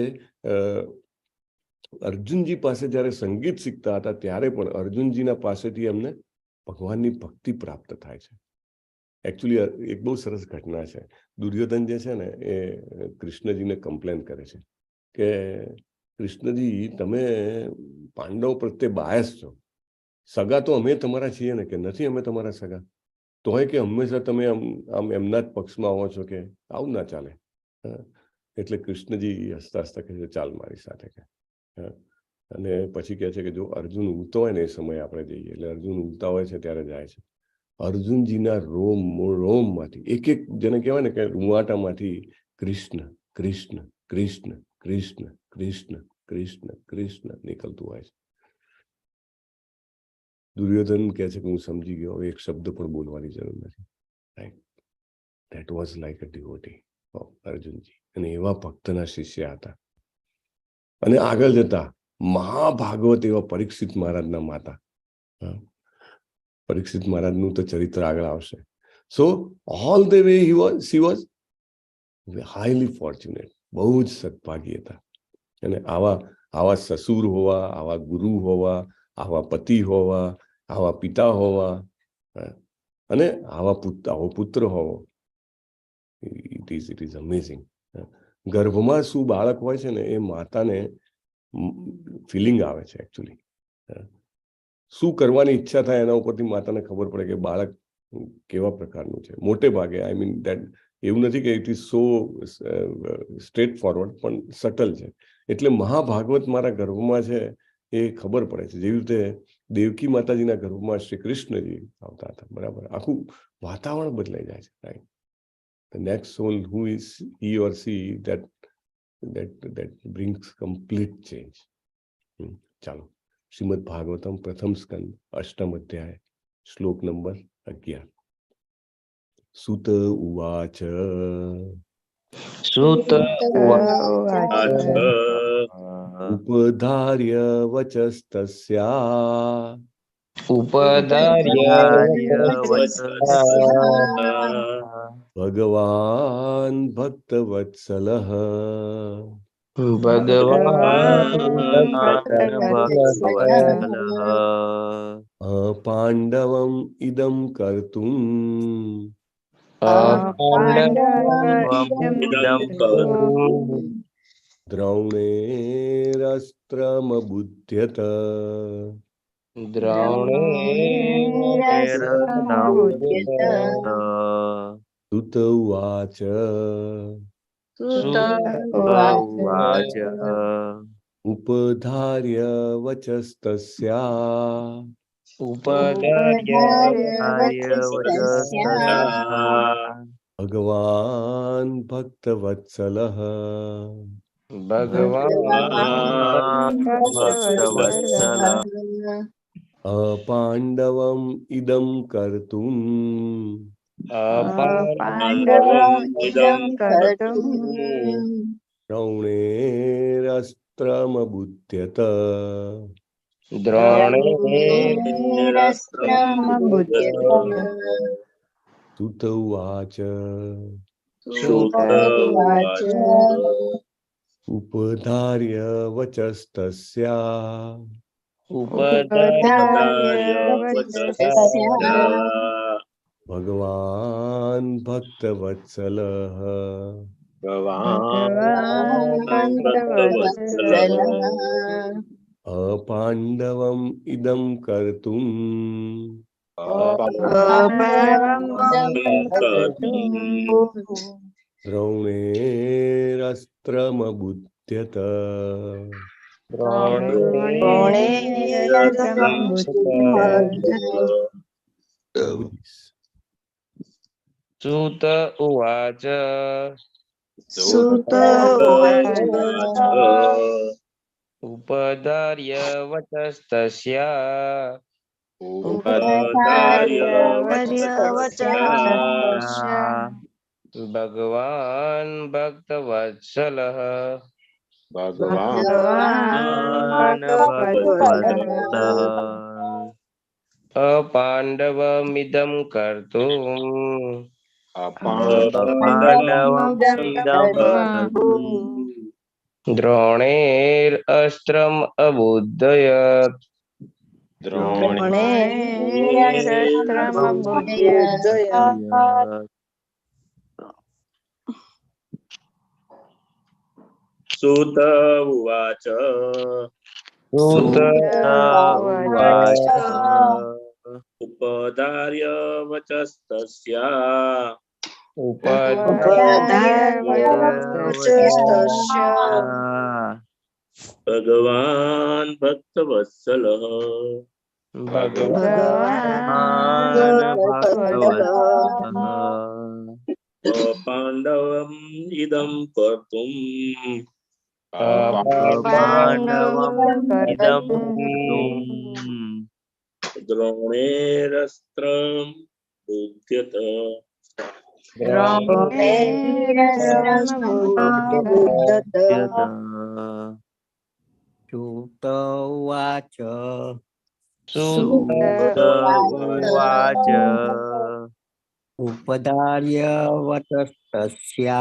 અર્જુનજી પાસે જ્યારે સંગીત શીખતા હતા ત્યારે પણ અર્જુનજીના પાસેથી એમને ભગવાનની ભક્તિ પ્રાપ્ત થાય છે. એકચ્યુઅલી એક બહુ સરસ ઘટના છે. દુર્યોધન જે છે ને એ કૃષ્ણજીને કમ્પ્લેન કરે છે કે કૃષ્ણજી, તમે પાંડવ પ્રત્યે બાયસ છો. સગા તો અમે તમારા છીએ ને? કે નથી અમે તમારા સગા. તોય કે હંમેશા તમે આમ એમના જ પક્ષમાં આવો છો, કે આવું ના ચાલે. એટલે કૃષ્ણજી હસતા હસતા કહે છે, ચાલ મારી સાથે. કે અને પછી કહે છે કે જો અર્જુન ઉગતો હોય ને એ સમયે આપણે જઈએ. એટલે અર્જુન ઉગતા હોય છે ત્યારે જાય છે. અર્જુનજીના રોમમાંથી એક એક, જેને કહેવાય ને કે રૂવાટામાંથી કૃષ્ણ કૃષ્ણ કૃષ્ણ કૃષ્ણ કૃષ્ણ કૃષ્ણ કૃષ્ણ નીકળતું હોય છે. દુર્યોધન કહે છે કે હું સમજી ગયો, હવે એક શબ્દ પણ બોલવાની જરૂર નથી. Right? That was like a devotee of Arjunji. અને એવા ભક્તના શિષ્ય હતા. અને આગળ જતા મહાભાગવત એવા પરીક્ષિત મહારાજના માતા. પરીક્ષિત મહારાજનું તો ચરિત્ર આગળ આવશે. So all the way she was highly fortunate. બહુ જ સદભાગી હતા. અને આવા સસુર હોવા, આવા ગુરુ હોવા, આવા પતિ હોવા, આવા પિતા હોવા અને આવો પુત્ર હોવો, ઇટ ઇઝ અમેઝિંગ. ગર્ભમાં શું બાળક હોય છે ને એ માતાને ફિલિંગ આવે છે. એકચ્યુઅલી શું કરવાની ઈચ્છા થાય એના ઉપરથી માતાને ખબર પડે કે બાળક કેવા પ્રકારનું છે. મોટે ભાગે આઈ મીન દેટ એવું નથી કે it is so straight forward, પણ સટલ છે. એટલે મહાભાગવત મારા ગર્ભમાં છે એ ખબર પડે છે. જેવી રીતે દેવકી માતાજીના ગર્ભમાં શ્રી કૃષ્ણજી આવતા હતા. બરાબર, આખું વાતાવરણ બદલાઈ જાય છે. Right? The next soul who is he or she that brings complete change. ચાલો, શ્રીમદ ભાગવતમ પ્રથમ સ્કંદ અષ્ટમ અધ્યાય શ્લોક નંબર 11. સુત ઉવાચ સુત ઉપધાર્ય વચસ્તસ્યા ઉપધાર્ય ભગવાન ભક્તવત્સલઃ પાંડવમ ઇદમ કર્તુમ દ્રૌણેરસ્ત્રમબુધ્યત. સુત ઉવાચ ઉપધાર્ય વચસ્તસ્યા ભગવાન ભક્તવત્સલઃ પાંડવમ ઇદમ કર્તુમ દ્રૌણેરસ્ત્રમબુધ્યત. સુત ઉવાચ ઉપધાર્ય વચસ્તસ્યા ભગવાન ભક્તવત્સલઃ પાંડવમ ઇદમ કર્તુમ દ્રૌણેરસ્ત્રમબુધ્યત. सूत उवाच उपधार्य वचस्तस्या भगवान् भक्तवत्सलः अपाण्डवमिदं कर्तुम् द्रोणेरस्त्रम् अबुद्धयत् सूत उवाच उपधार्य वचस्तस्या भगवान् भक्तवत्सलः पाण्डवम् इदं कर्तुम् द्रोणेरस्त्रं बुध्यत सूत उवाच उपधार्य वचस्तस्या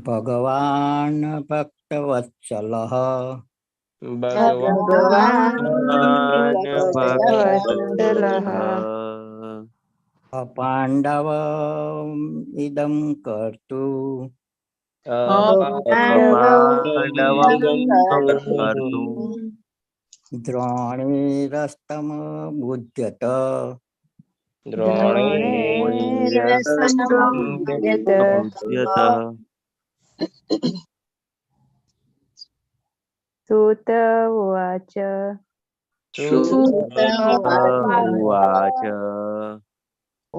भगवान् भक्तवत्सलः अपाण्डवमिदं कर्तु द्रोणेरस्तमबुध्यत सूत उवाच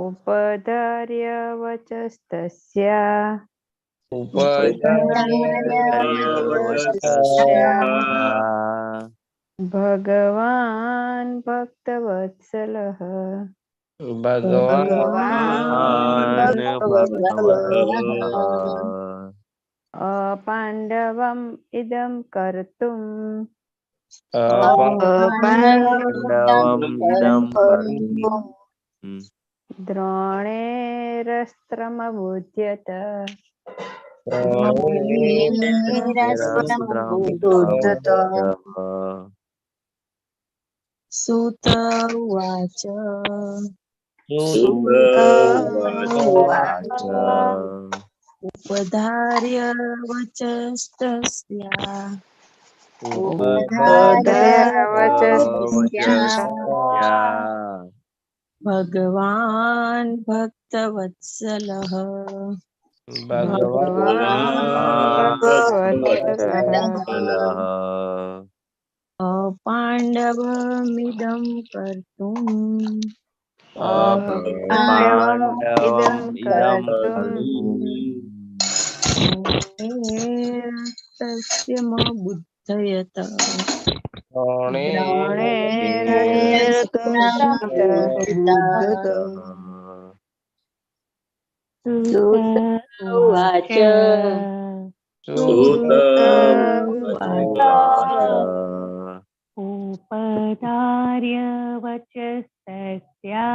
उपधार्य वचस्तस्या भगवान् भक्तवत्सलः अपाण्डवम् इदं कर्तुम् द्रोणेरस्त्रमबुध्यत सूत उवाच उपधार्य वचस्तस्या भगवान् भक्तवत्सलः अपाण्डवमिदं कर्तुम् तस्य बुद्धयत उवाच उपधार्य वचस्तस्या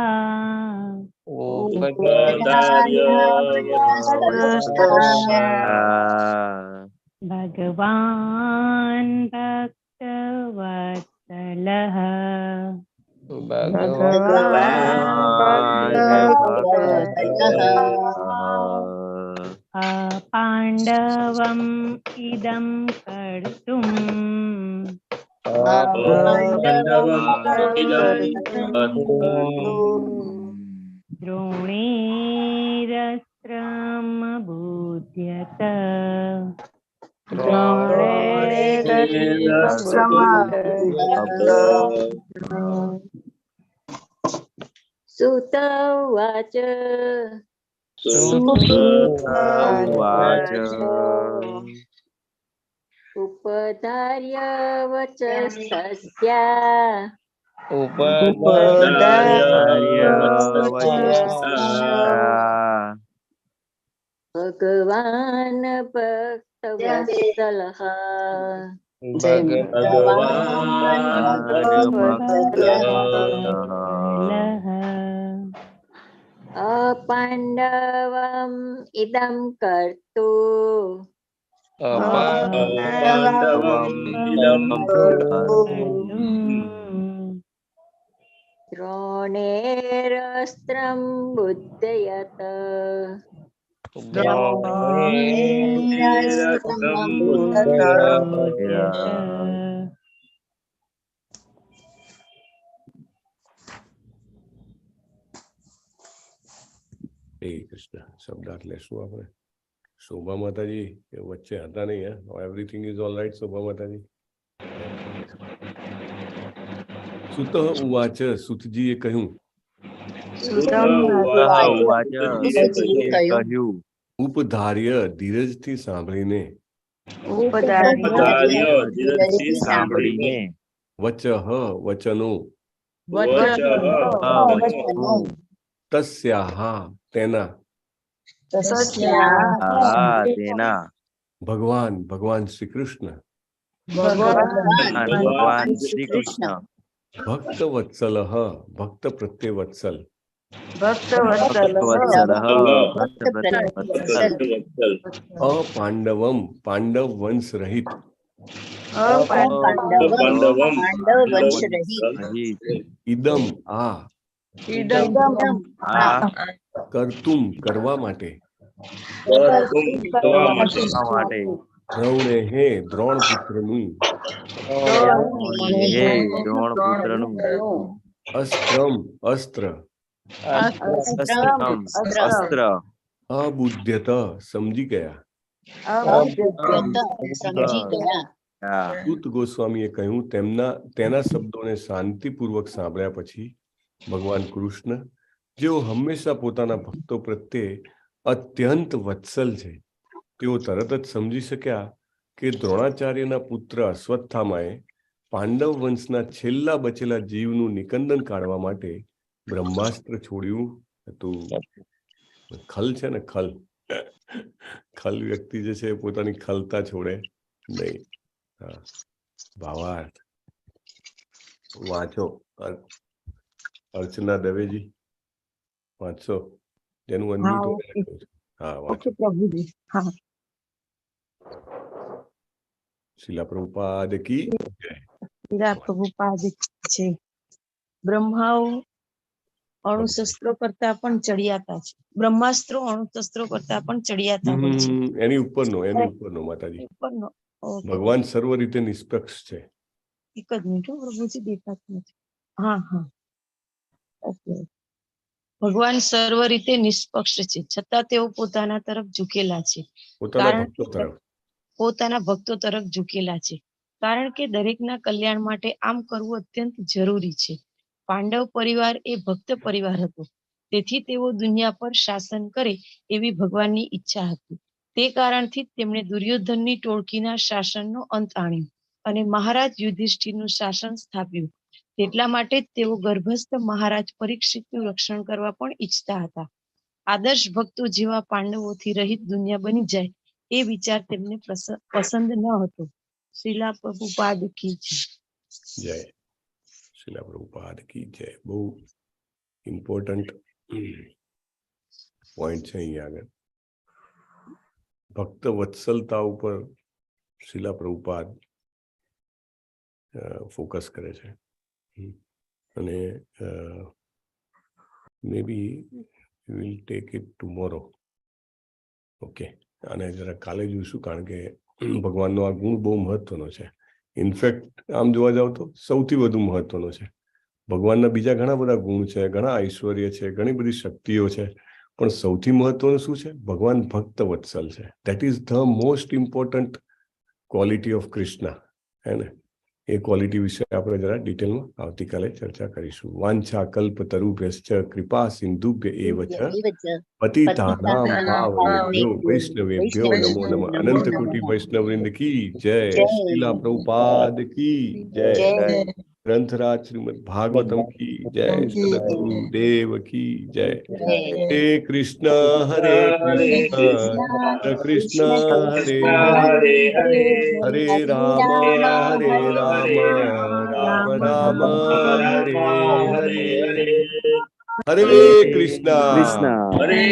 भगवान् भक्तवत्सलः पाण्डवम् इदं कर्तुम् द्रोणेरस्त्रम् सुत उवाच उपधार्य वचस्तस्या भगवान् भक्तवत्सलः अपाण्डवम् इदं कर्तु द्रोणेरस्त्रं बुद्धयत કૃષ્ણ શબ્દાર્થ લેશું આપણે. શોભા માતાજી વચ્ચે હતા નહીં. એવરીથિંગ ઇઝ ઓલ રાઈટ શોભા માતાજી? સુત ઉવાચ, સુતજીએ કહ્યું. ઉપધાર્ય ધીરજથી સાંભળીને. વચઃ વચનો. તસ્યાહ તેના. ભગવાન ભગવાન શ્રી કૃષ્ણ. ભક્ત વત્સલ ભક્ત પ્રત્યે વત્સલ. અપાંડવમ પાંડવ વંશ રહિત. ઇદમ આ. કર્તુમ કરવા માટે. દ્રૌણે હે દ્રોણ પુત્રનું. અસ્ત્રમ અસ્ત્ર. અબુદ્ધ્યત સમજી ગયા. સૂત ગોસ્વામીએ કહ્યું. તેના શબ્દોને શાંતિપૂર્વક સાંભળ્યા પછી ભગવાન કૃષ્ણ, જેઓ હંમેશા પોતાના ભક્તો પ્રત્યે અત્યંત વત્સલ છે, તેઓ તરત જ સમજી શક્યા કે દ્રોણાચાર્યના પુત્ર અશ્વત્થામાએ પાંડવ વંશના છેલ્લા બચેલા જીવનું નિકંદન કાઢવા માટે બ્રહ્માસ્ત્ર છોડ્યું હતું. ખલ છે ને, ખલ ખલ વ્યક્તિ જે છે પોતાની ખલતા છોડે નહીં. ભાવાર્થ વાંચો. અર્ચના દવેજી વાંચો, જેનું અનમ્યુટ. હા વાંચો. શીલા પ્રભુપાદ કી જય. શીલા પ્રભુપાદ છે. બ્રહ્માઓ અણુશસ્ત્રો કરતા પણ ચડિયાતા છે. બ્રહ્માસ્ત્રો અણુશસ્ત્રો કરતા પણ ચડિયાતા હોય છે. એની ઉપરનો માતાજી. ભગવાન સર્વ રીતે નિષ્પક્ષ છે. એક જ મિનિટ પ્રભુજી, દેખાતું નથી. હા હા ઓકે. ભગવાન સર્વ રીતે નિષ્પક્ષ છે, છતાં તેઓ પોતાના તરફ ઝૂકેલા છે. પોતાના ભક્તો તરફ ઝૂકેલા છે, કારણ કે દરેકના કલ્યાણ માટે આમ કરવું અત્યંત જરૂરી છે. પાંડવ પરિવાર એ ભક્ત પરિવાર હતો, તેથી તેઓ દુનિયા પર શાસન કરે એવી ભગવાનની ઈચ્છા હતી. તે કારણથી તેમણે દુર્યોધનની ટોળકીના શાસનનો અંત આણ્યો અને મહારાજ યુધિષ્ઠિરનું શાસન સ્થાપ્યું. તેટલા માટે જ તેઓ ગર્ભસ્થ મહારાજ પરીક્ષિતનું રક્ષણ કરવા પણ ઈચ્છતા હતા. આદર્શ ભક્તો જેવા પાંડવોથી રહિત દુનિયા બની જાય એ વિચાર તેમને પસંદ ન હતો. શીલા પ્રભુપાદ કી જય. શીલા પ્રભુપાદ કી જય. બહુ ઇમ્પોર્ટન્ટ પોઈન્ટ છે અહીંયા આગળ. ભક્ત વત્સલતા ઉપર શીલા પ્રભુપાદ ફોકસ કરે છે. અને maybe will take it tomorrow. Okay, અને જરા કાલે જોઈશું, કારણ કે ભગવાનનો આ ગુણ બહુ મહત્વનો છે. ઇનફેક્ટ આમ જોવા જાવ તો સૌથી વધુ મહત્વનો છે. ભગવાનના બીજા ઘણા બધા ગુણ છે, ઘણા ઐશ્વર્ય છે, ઘણી બધી શક્તિઓ છે, પણ સૌથી મહત્વનું શું છે? ભગવાન ભક્ત વત્સલ છે. That is the most important quality of Krishna. है ने એ ક્વોલિટી વિશે આપણે જરા ડિટેલમાં આવતીકાલે ચર્ચા કરીશું. વાંછા કલ્પતરુભ્યશ્ચ કૃપા સિંધુભ્ય એવ ચ પતિતાનાં પાવનેભ્યો વૈષ્ણવેભ્યો નમો નમઃ. અનંત કોટી વૈષ્ણવવૃંદ की जय. श्रीला प्रभुपाद की जय. ग्रंथराज श्रीमद् भागवतम की जय. सदगुरु देव की जय. हरे कृष्ण कृष्ण हरे हरे हरे राम राम राम हरे हरे. हरे कृष्णा हरे